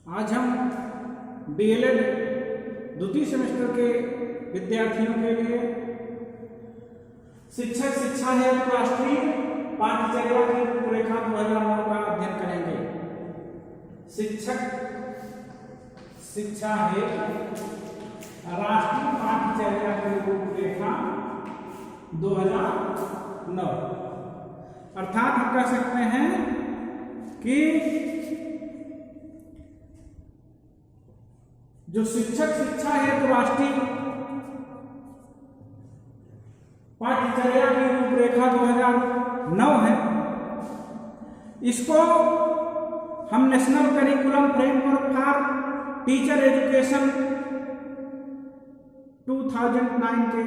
आज हम डीएलएड द्वितीय सेमेस्टर के विद्यार्थियों के लिए शिक्षक शिक्षा है राष्ट्रीय पाठ्यचर्या की रूपरेखा 2009 का अध्ययन करेंगे। शिक्षक शिक्षा है राष्ट्रीय पाठ्यचर्या की रूपरेखा 2009, अर्थात हम कह सकते हैं कि जो शिक्षक शिक्षा है तो राष्ट्रीय पाठ्यचर्या की रूपरेखा 2009 है। इसको हम national curriculum framework for teacher education 2009 के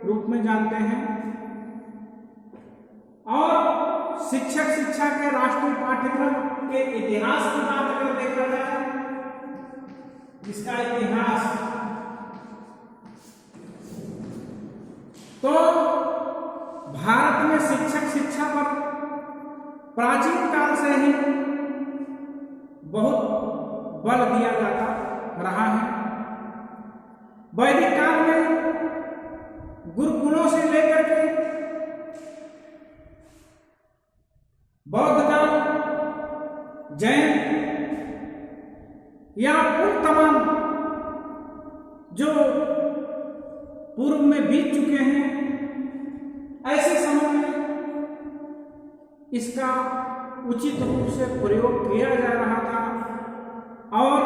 रूप में जानते हैं। और शिक्षक शिक्षा के राष्ट्रीय पाठ्यक्रम के इतिहास की बात अगर देखा जाए, इसका इतिहास तो भारत में शिक्षक शिक्षा पर प्राचीन काल से ही बहुत बल दिया जाता रहा है। वैदिक काल में गुरुकुलों से लेकर के बौद्ध काल, जैन या उन तमाम जो पूर्व में बीत चुके हैं, ऐसे समय में इसका उचित रूप से प्रयोग किया जा रहा था। और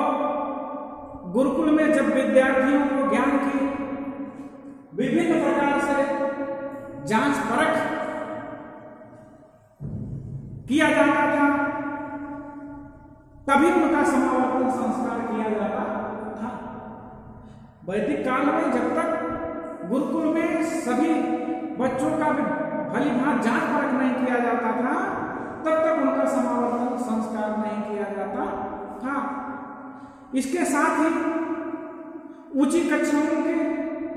गुरुकुल में जब विद्यार्थियों को ज्ञान की विभिन्न प्रकार से जांच परख किया जाता था, तभी उनका समावर्तन संस्कार किया जाता था। वैदिक काल में जब तक गुरुकुल में सभी बच्चों का भली भांति जांच परख नहीं किया जाता था, तब तक उनका समावर्तन संस्कार नहीं किया जाता था। इसके साथ ही ऊंची कक्षाओं के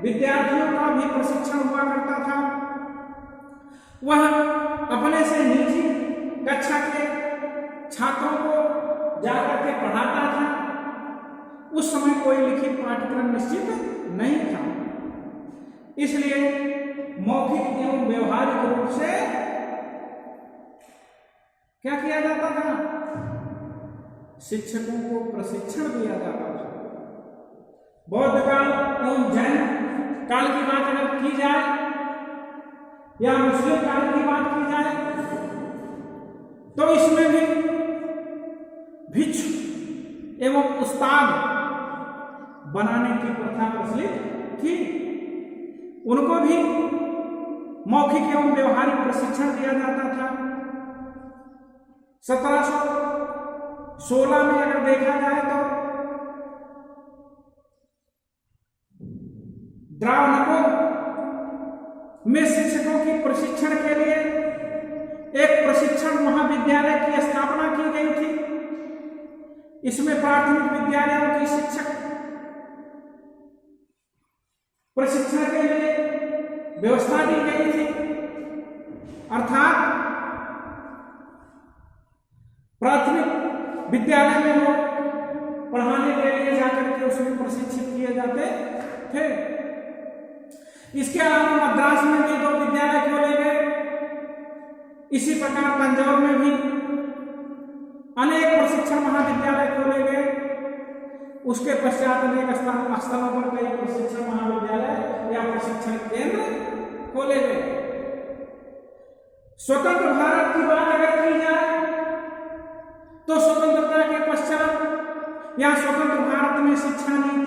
विद्यार्थियों का भी प्रशिक्षण हुआ करता था। वह अपने से निजी कक्षा के छात्रों को जाकर के पढ़ाता था। उस समय कोई लिखित पाठ्यक्रम निश्चित नहीं था, इसलिए मौखिक एवं व्यवहारिक रूप से क्या किया जाता था? शिक्षकों को प्रशिक्षण दिया जाता था। बौद्ध काल एवं जैन काल की बात अगर की जाए या मुस्लिम काल की बात की जाए, तो इसमें भी भिक्षु एवं उस्ताद बनाने की प्रथा प्रचलित थी। उनको भी मौखिक एवं व्यवहारिक प्रशिक्षण दिया जाता था। 1716 में अगर देखा जाए तो द्रावणकों में शिक्षकों की प्रशिक्षण के लिए एक प्रशिक्षण महाविद्यालय की स्थापना की गई थी। इसमें प्राथमिक विद्यालयों की शिक्षक प्रशिक्षण के लिए व्यवस्था दी गई थी, अर्थात प्राथमिक विद्यालय में लोग पढ़ाने के लिए जाकर के उसमें प्रशिक्षित किए जाते थे। इसके अलावा मद्रास में भी 2 विद्यालय खोले गए। इसी प्रकार तंजौर में भी अनेक प्रशिक्षण महाविद्यालय खोले गए। उसके पश्चात अनेक स्थलों पर कई प्रशिक्षण महाविद्यालय या प्रशिक्षण केंद्र खोले गए। स्वतंत्र भारत की बात अगर की जाए तो स्वतंत्रता के पश्चात या स्वतंत्र भारत में शिक्षा नीति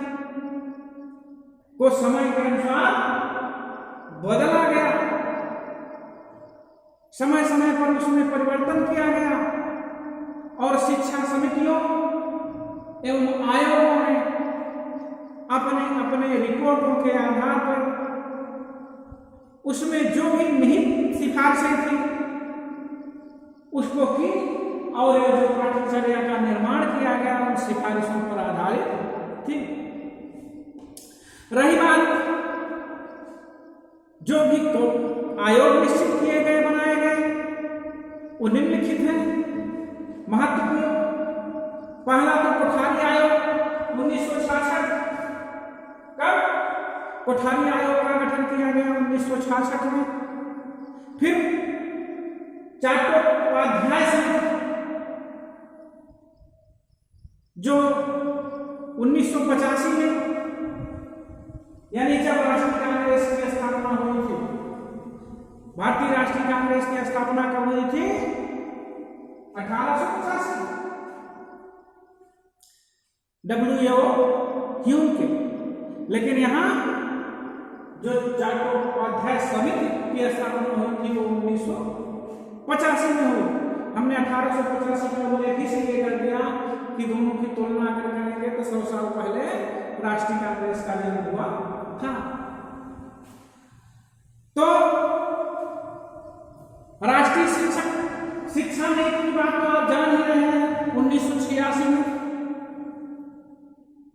को समय के अनुसार बदला गया। समय समय पर उसमें परिवर्तन किया गया और शिक्षा समितियों एवं आयोगों ने अपने अपने रिपोर्टों के आधार पर उसमें जो भी निहित सिफारिशें थी उसको की, और जो पाठ्यचर्या का निर्माण किया गया उन सिफारिशों पर आधारित थी। रही बात जो भी आयोग निश्चित किए गए बनाए गए, वो निम्नलिखित हैं। महत्वपूर्ण पहला तो कोठारी 1966। कब? कोठारी आयोग का गठन किया गया 1966 में। फिर चट्टोपाध्याय समिति जो 1985 में, यानी जब राष्ट्रीय कांग्रेस की स्थापना हुई थी, भारतीय राष्ट्रीय कांग्रेस की स्थापना कब हुई थी? 1885। W.O. ह्यूम के। लेकिन यहाँ जो चट्टोपाध्याय समिति की स्थापना हुई थी वो 1985 में हुई। हमने 1885 में उल्लेख इसलिए कर दिया कि दोनों की तुलना अगर करेंगे तो 100 साल पहले राष्ट्रीय कांग्रेस का जन्म हुआ था। तो राष्ट्रीय शिक्षा नीति की बात तो आप जान ही रहे हैं। 1986 में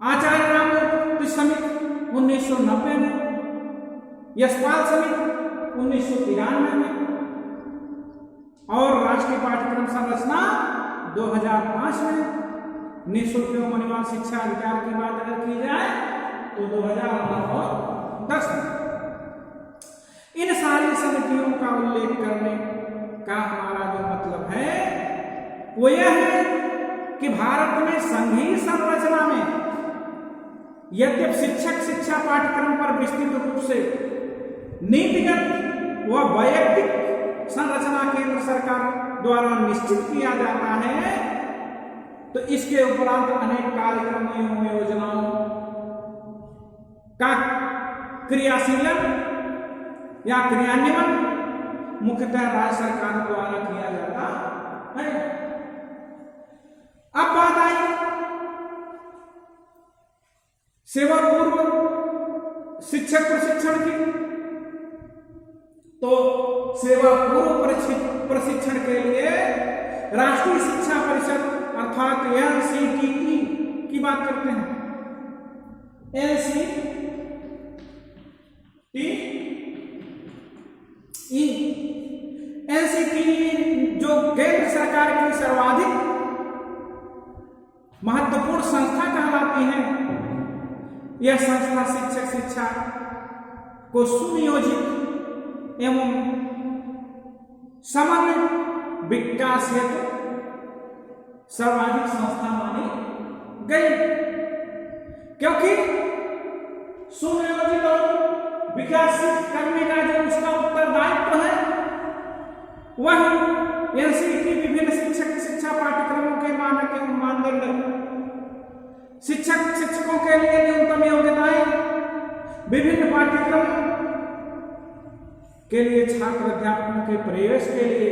आचार्य राममूर्ति समिति 1990 में, यशपाल समिति 1993 में, और राष्ट्रीय पाठ्यक्रम संरचना 2005 में। निःशुल्क एवं अनिवार्य शिक्षा अधिकार की बात अगर की जाए तो 2010 में। इन सारी समितियों का उल्लेख करने का हमारा जो मतलब है वो यह है कि भारत में संघीय संरचना में यद्यप शिक्षक शिक्षा पाठ्यक्रम पर विस्तृत रूप से नीतिगत व वैयक्तिक संरचना केंद्र सरकार द्वारा निश्चित किया जाता है, तो इसके उपरांत अनेक कार्यक्रमों एवं योजनाओं का क्रियाशीलन या क्रियान्वयन मुख्यतः राज्य सरकार द्वारा किया जाता है। अब बात आई सेवा पूर्व शिक्षक प्रशिक्षण की। तो सेवा पूर्व प्रशिक्षण के लिए राष्ट्रीय शिक्षा परिषद अर्थात NCTE की बात करते हैं। NCTE जो केंद्र सरकार की सर्वाधिक महत्वपूर्ण संस्था कहलाती है। यह संस्था शिक्षक शिक्षा को सुनियोजित एवं समन्वित विकास हेतु सर्वाधिक संस्था मानी गई, क्योंकि सुनियोजित और विकासित करने का जो उसका उत्तरदायित्व है वह NCTE विभिन्न शिक्षा पाठ्यक्रमों के मानक एवं मानदंड, शिक्षकों के लिए न्यूनतम योग्यताएं, विभिन्न पाठ्यक्रमों के लिए छात्र अध्यापकों के प्रवेश के लिए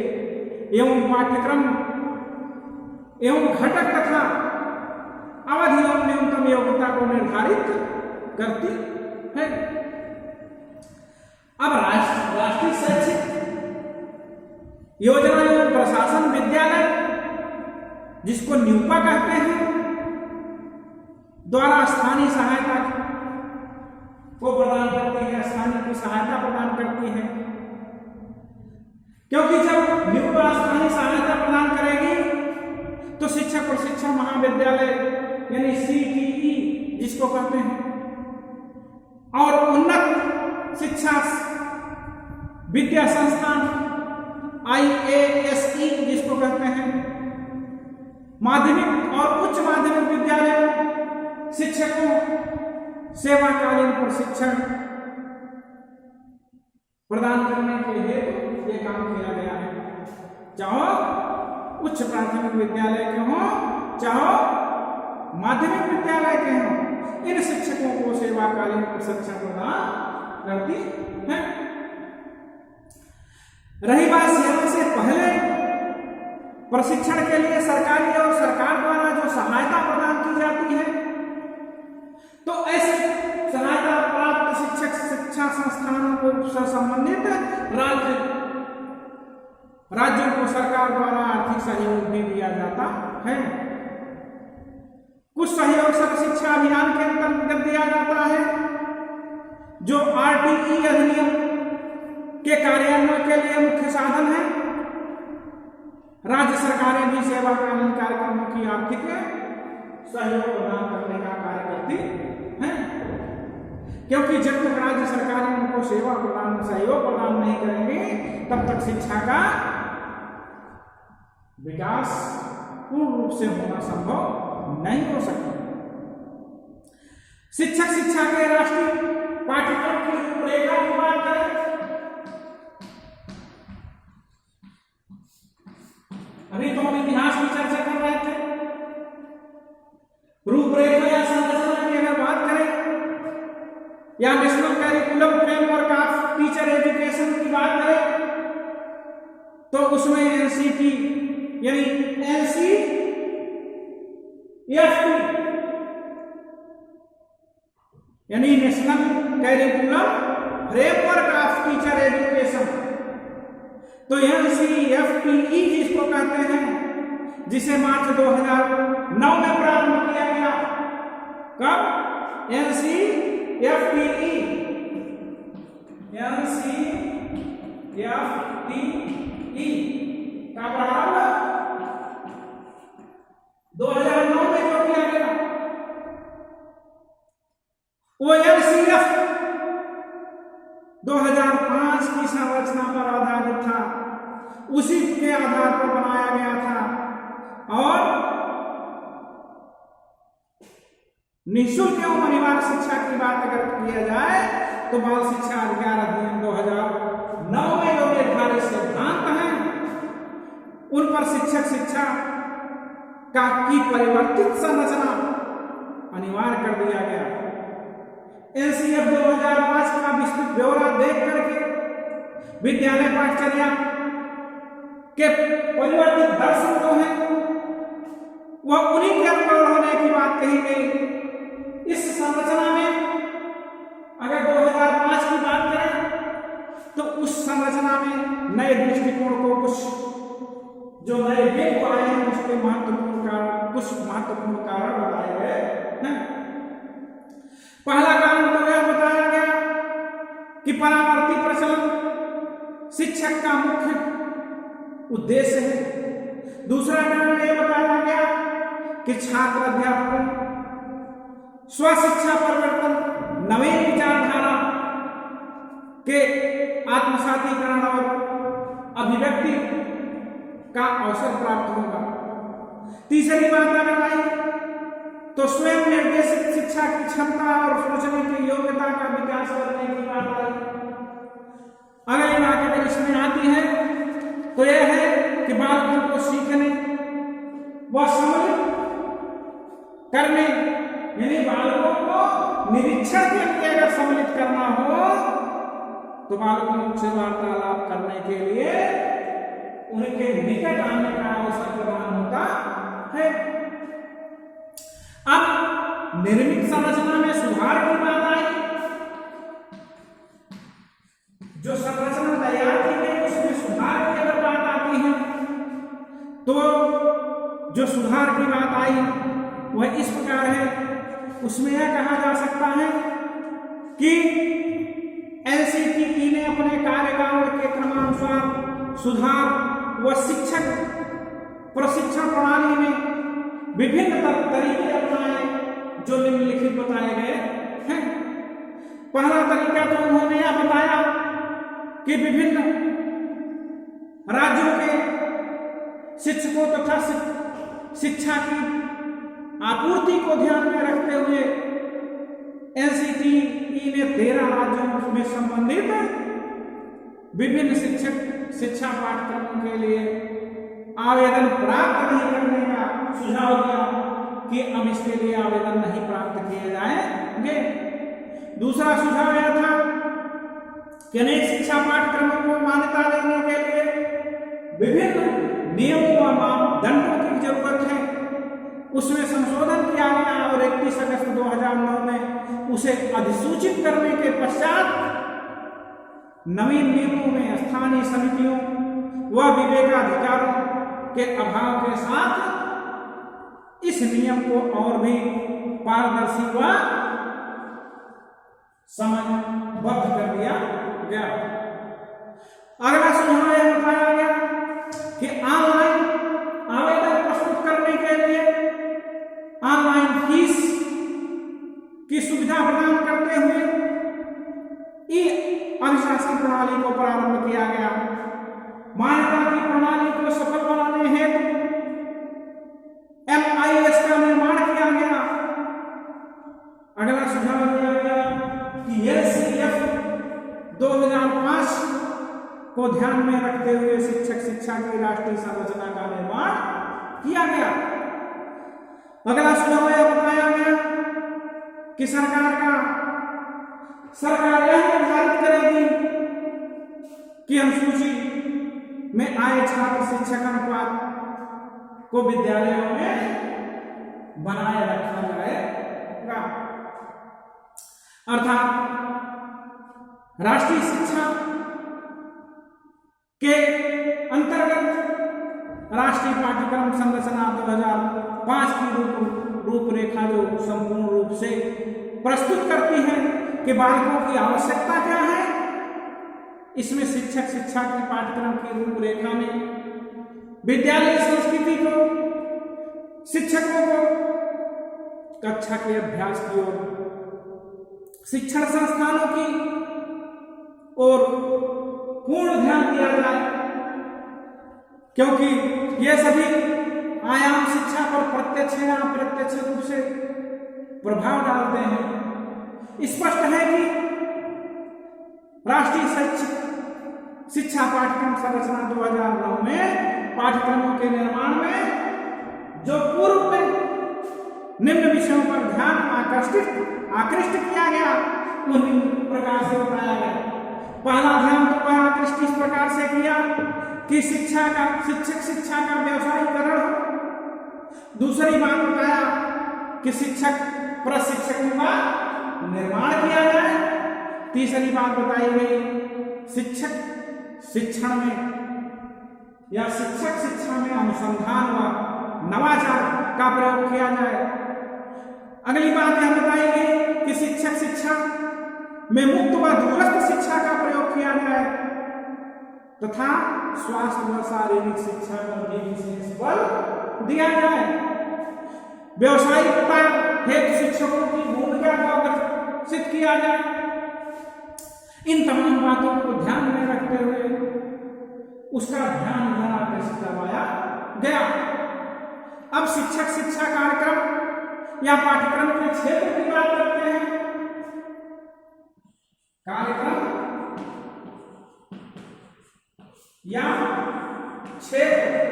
एवं पाठ्यक्रम एवं घटक तथा अवधि एवं न्यूनतम योग्यता को निर्धारित करती है। अब राष्ट्रीय शैक्षिक योजना एवं प्रशासन विद्यालय, जिसको न्यूपा कहते हैं, द्वारा स्थानीय सहायता को प्रदान करती है, स्थानीय की सहायता प्रदान करती है। क्योंकि जब न्यूपा स्थानीय सहायता प्रदान करेगी तो शिक्षक प्रशिक्षण महाविद्यालय यानी CTE जिसको कहते हैं और उन्नत शिक्षा विद्या संस्थान IASE जिसको कहते हैं, माध्यमिक और उच्च माध्यमिक विद्यालय शिक्षकों सेवाकालीन प्रशिक्षण प्रदान करने के लिए ये काम किया गया है। चाहो उच्च प्राथमिक विद्यालय के हों, चाहो माध्यमिक विद्यालय के हों, इन शिक्षकों को सेवाकालीन प्रशिक्षण प्रदान करती है। रही बात सेवा से पहले प्रशिक्षण के लिए सरकारी और सरकार द्वारा जो सहायता प्रदान की जाती है, तो ऐसे सहायता प्राप्त शिक्षक शिक्षा संस्थानों को संबंधित राज्यों को सरकार द्वारा आर्थिक सहयोग भी दिया जाता है। कुछ सहयोग सर्व शिक्षा अभियान के अंतर्गत दिया जाता है, जो RTE अधिनियम के कार्यान्वयन के लिए मुख्य साधन है। राज्य सरकारें भी सेवाकालीन कार्यक्रमों की आर्थिक सहयोग प्रदान करने का कार्य करती क्योंकि जब तक राज्य सरकारें उनको सेवा प्रदान सहयोग प्रदान नहीं करेंगे तब तक शिक्षा का विकास पूर्ण रूप से होना संभव नहीं हो सकता। शिक्षक शिक्षा के राष्ट्रीय पाठ्यक्रम की रूपरेखा की बात करें, अभी तो हम इतिहास की चर्चा कर रहे थे। रूपरेखा या संरचना की अगर बात करें या national curriculum framework of teacher education की बात करें तो उसमें एनसीटी यानी एनसीईआरटी यानी national curriculum framework of teacher education, तो एनसीईआरटी जिसको कहते हैं, जिसे मार्च 2009 में प्रारंभ किया गया। कब? एनसीईआरटी का प्रारंभ 2009 में जो किया गया, वो एनसीईआरटी 2005 की संरचना पर आधारित था, उसी के आधार पर बनाया गया था। और निःशुल्क एवं अनिवार्य शिक्षा की बात अगर किया जाए तो बाल शिक्षा अधिकार अधिनियम 2009 में जो निर्धारित सिद्धांत हैं उन पर शिक्षक शिक्षा की परिवर्तित संरचना अनिवार्य कर दिया गया। एनसीईआरटी 2005 का विस्तृत ब्यौरा देख करके विद्यालय पाठचर्या के परिवर्तित दर्शन जो है वह उन्हीं के अनुकूल होने की बात कही गई। इस संरचना में अगर 2005 की बात करें तो उस संरचना में नए दृष्टिकोण को कुछ जो नए वेग आए हैं उसके कुछ महत्वपूर्ण कारण बताए गए हैं। पहला कारण तो यह बताया गया कि परावर्ती प्रचलन शिक्षक का मुख्य उद्देश्य है। दूसरा कारण यह बताया गया कि छात्र अध्यापकों स्वशिक्षा परिवर्तन नवीन विचारधारा के आत्मसातीकरण और अभिव्यक्ति का अवसर प्राप्त होगा। तीसरी बात अगर आई तो स्वयं निर्देशित शिक्षा की क्षमता और सोचने की योग्यता का विकास करने की बात आई। अगली बात अगर इसमें आती है तो यह है कि बालकों को सीखने व सम्मिलित करने यानी बालकों को निरीक्षण के लिए अगर सम्मिलित करना हो तो बालकों से वार्तालाप करने के लिए उनके निकट आने का अवसर प्रदान होता है। अब निर्मित संरचना में सुधार की बात आई। जो संरचना तैयार की गई उसमें सुधार की अगर बात आती है तो जो सुधार की बात आई वह इस प्रकार है। उसमें यह कहा जा सकता है कि एनसीईआरटी ने अपने कार्यकाल के क्रमानुसार सुधार व शिक्षक प्रशिक्षण प्रणाली में विभिन्न तरीके अपनाए जो निम्नलिखित बताए गए हैं। पहला तरीका तो उन्होंने यह बताया कि विभिन्न राज्यों के शिक्षकों तथा शिक्षा की आपूर्ति को ध्यान में रखते हुए एनसीईआरटी ने 13 राज्यों में संबंधित विभिन्न शिक्षा पाठ्यक्रमों के लिए आवेदन प्राप्त नहीं करने का सुझाव दिया कि अब इसके लिए आवेदन नहीं प्राप्त किए जाएंगे। दूसरा सुझाव यह था कि अनेक शिक्षा पाठ्यक्रमों को मान्यता देने के लिए विभिन्न नियमों व मापदंडों की जरूरत है। उसमें संशोधन किया गया और 31 अगस्त 2009 में उसे अधिसूचित करने के पश्चात नवीन नियमों में स्थानीय समितियों व विवेकाधिकारों के अभाव के साथ इस नियम को और भी पारदर्शी व समयबद्ध कर दिया गया। अगला सुझाव यह बताया गया कि ऑनलाइन आवेदन प्रस्तुत करने के लिए ऑनलाइन फीस की सुविधा प्रदान करते हुए ई अनुशासन प्रणाली को प्रारंभ किया गया। मान्यता की प्रणाली को सफल बनाने हेतु MIS का निर्माण किया गया। अगला सुझाव दिया गया कि LCF 2005 को ध्यान में रखते हुए शिक्षक शिक्षा की राष्ट्रीय संरचना का निर्माण किया गया। अगला सुझाव यह बताया गया कि सरकार यह निर्धारित करेगी कि अनुसूची में आए छात्र शिक्षक अनुपात को विद्यालयों में बनाए रखा जाएगा। अर्थात राष्ट्रीय शिक्षा के अंतर्गत राष्ट्रीय पाठ्यक्रम संरचना 2005 की रूपरेखा जो संपूर्ण रूप से प्रस्तुत करती है कि बालकों की आवश्यकता क्या है। इसमें शिक्षक शिक्षा की पाठ्यक्रम की रूपरेखा में विद्यालय संस्कृति को, शिक्षकों को कक्षा के अभ्यास की ओर, शिक्षण संस्थानों की ओर पूर्ण ध्यान दिया जाए, क्योंकि ये सभी आयाम शिक्षा पर प्रत्यक्ष या अप्रत्यक्ष रूप से प्रभाव डालते हैं। स्पष्ट है कि राष्ट्रीय शिक्षा पाठ्यक्रम संरचना 2009 में पाठ्यक्रमों के निर्माण में जो पूर्व में निम्न विषयों पर ध्यान आकृष्ट किया गया वो निम्न प्रकार से बताया गया। पहला ध्यान तो वह आकृष्ट इस प्रकार से किया कि शिक्षक शिक्षा का व्यवसायीकरण हो। दूसरी बात बताया कि शिक्षक प्रशिक्षकों का निर्माण किया जाए। तीसरी बात बताई गई शिक्षक शिक्षण में या शिक्षक शिक्षा में अनुसंधान व नवाचार का प्रयोग किया जाए। अगली बात यह बताई गई कि शिक्षक शिक्षा में मुक्त व दूरस्थ शिक्षा का प्रयोग किया जाए तथा स्वास्थ्य व शारीरिक शिक्षा पर भी विशेष बल दिया जाए। व्यवसायिकता हेतु शिक्षकों की भूमिका को विकसित किया जाए। इन तमाम बातों को ध्यान में रखते हुए उसका ध्यान आकर्षित करवाया गया। अब शिक्षक शिक्षा कार्यक्रम या पाठ्यक्रम के क्षेत्र की बात करते हैं। कार्यक्रम या क्षेत्र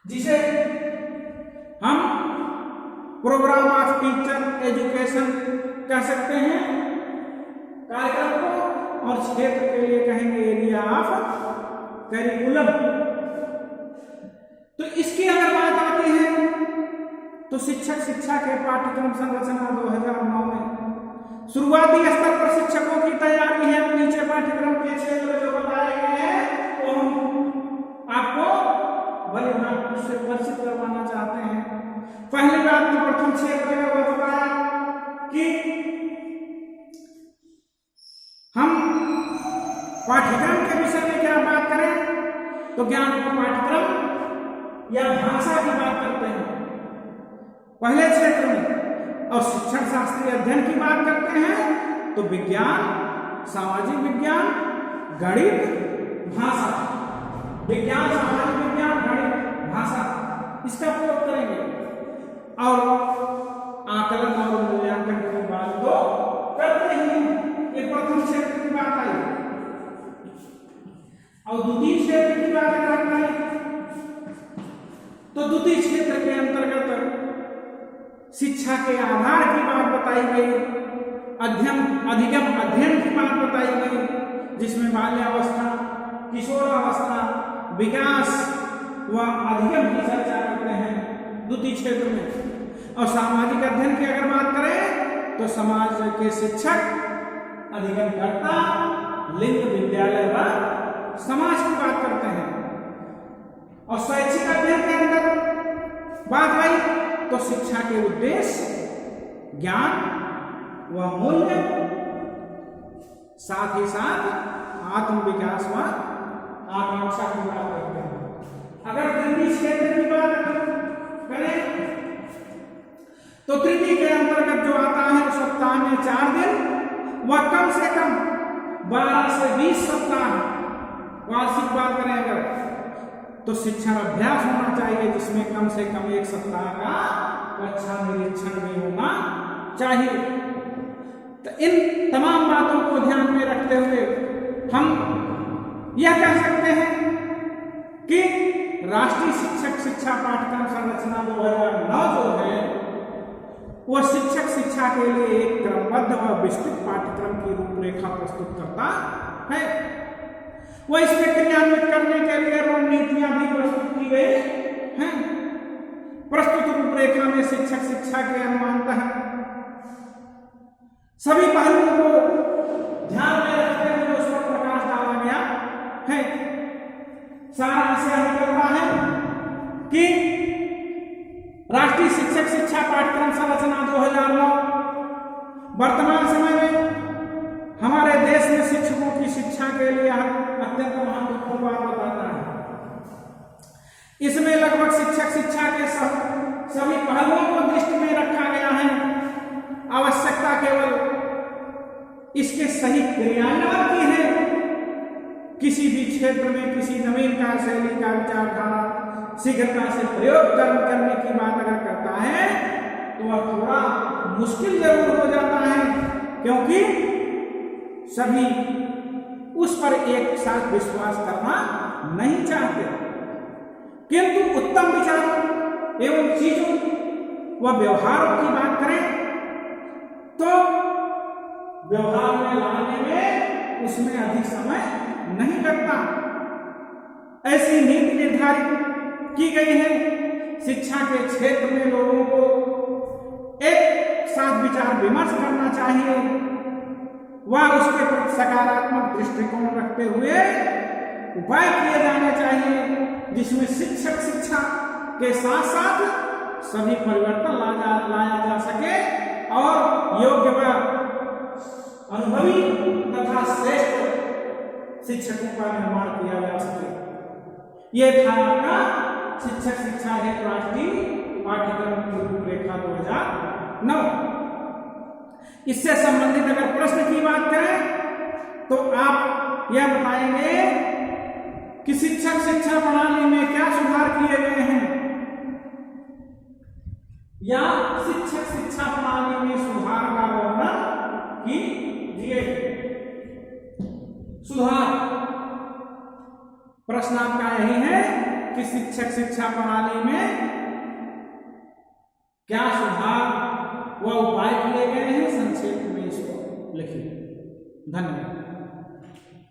जिसे हम प्रोग्राम ऑफ टीचर एजुकेशन कह सकते हैं कार्यक्रम को, और क्षेत्र के लिए कहेंगे एरिया ऑफ करिकुलम। तो इसकी अगर बात आती है तो शिक्षक शिक्षा के पाठ्यक्रम संरचना 2009 में शुरुआती स्तर पर शिक्षकों की तैयारी है। नीचे पाठ्यक्रम के क्षेत्र जो बताए गए हैं वो हम आपको भले भाग से परिचित करवाना चाहते हैं। पहली बात तो प्रथम क्षेत्र में वो बताया कि हम पाठ्यक्रम के विषय में क्या बात करें तो ज्ञान का पाठ्यक्रम या भाषा की बात करते हैं पहले क्षेत्र में, और शिक्षण शास्त्रीय अध्ययन की बात करते हैं तो विज्ञान, सामाजिक विज्ञान, गणित, भाषा, विज्ञान, सामाजिक विज्ञान, गणित, भाषा इसका प्रयोग करेंगे। और आकलन और मूल्यांकन की बात तो करते ही हैं। ये प्रथम क्षेत्र की बात आई। और द्वितीय क्षेत्र की बात करना है तो द्वितीय क्षेत्र के अंतर्गत शिक्षा के आधार की बात बताई गई, अधिगम अध्ययन की बात बताई गई, जिसमें बाल्यावस्था, किशोरावस्था, विकास व अधिगम की चर्चा करते हैं द्वितीय क्षेत्र में। और सामाजिक अध्ययन की अगर बात करें तो समाज के शिक्षक अधिगमकर्ता, लिंग, विद्यालय व समाज की बात करते हैं। और शैक्षिक अध्ययन के अंदर बात आई तो शिक्षा के उद्देश्य, ज्ञान व मूल्य, साथ ही साथ आत्मविकास व आकांक्षा की बात करते हैं। अगर तृतीय क्षेत्र की बात करें तो तृतीय के अंतर्गत जो आता है सप्ताह में 4 दिन वह कम से कम 12 से 20 सप्ताह वार्षिक बात करें अगर तो शिक्षण अभ्यास होना चाहिए, जिसमें कम से कम 1 सप्ताह का कक्षा निरीक्षण भी होना चाहिए। तो इन तमाम बातों को ध्यान में रखते हुए हम यह कह सकते हैं कि राष्ट्रीय शिक्षक शिक्षा पाठ्यक्रम संरचना 2009 जो है वह शिक्षक शिक्षा के लिए एक क्रमबद्ध व विस्तृत पाठ्यक्रम की रूपरेखा प्रस्तुत करता है। वह इसमें क्रियान्वित करने के लिए रणनीतियां भी प्रस्तुत की गई हैं। प्रस्तुत रूपरेखा में शिक्षक शिक्षा के अनुमानतः सभी पहलुओं को ध्यान में रखते हुए उस पर प्रकाश डाला गया है। सारांश यह निकलता है कि राष्ट्रीय शिक्षक शिक्षा पाठ्यक्रम संरचना 2009 वर्तमान समय में हमारे देश में शिक्षकों की शिक्षा के लिए अत्यंत महत्वपूर्ण बात बताता है। इसमें लगभग शिक्षक शिक्षा के सभी पहलुओं को दृष्टि में रखा गया है। आवश्यकता केवल इसके सही क्रियान्वयन की है। किसी भी क्षेत्र में किसी नवीन कार्य शैली का विचारधारा शीघ्रता से प्रयोग करने की बात अगर करता है तो वह थोड़ा मुश्किल जरूर हो जाता है, क्योंकि सभी उस पर एक साथ विश्वास करना नहीं चाहते। किंतु उत्तम विचारों एवं चीजों व व्यवहारों की बात करें तो व्यवहार में लाने में उसमें अधिक समय नहीं लगता। ऐसी नीति निर्धारित की गई है। शिक्षा के क्षेत्र में लोगों को एक साथ विचार विमर्श करना चाहिए व उसके प्रति सकारात्मक दृष्टिकोण रखते हुए उपाय किए जाने चाहिए, जिसमें शिक्षक शिक्षा के साथ साथ सभी परिवर्तन लाया जा सके और योग्य व अनुभवी तथा श्रेष्ठ शिक्षकों का निर्माण किया जा सके। यह था आपका शिक्षक शिक्षा हेतु राष्ट्रीय पाठ्यक्रम की रूपरेखा 2009। इससे संबंधित अगर प्रश्न की बात करें तो आप यह बताएंगे कि शिक्षक शिक्षा प्रणाली में क्या सुधार किए गए हैं, या शिक्षक शिक्षा प्रणाली में सुधार का वर्णन कीजिए। सुधार प्रश्न आपका यही है कि शिक्षक शिक्षा प्रणाली में क्या सुधार व उपाय किए गए हैं, संक्षेप में इसको लिखिए। धन्यवाद।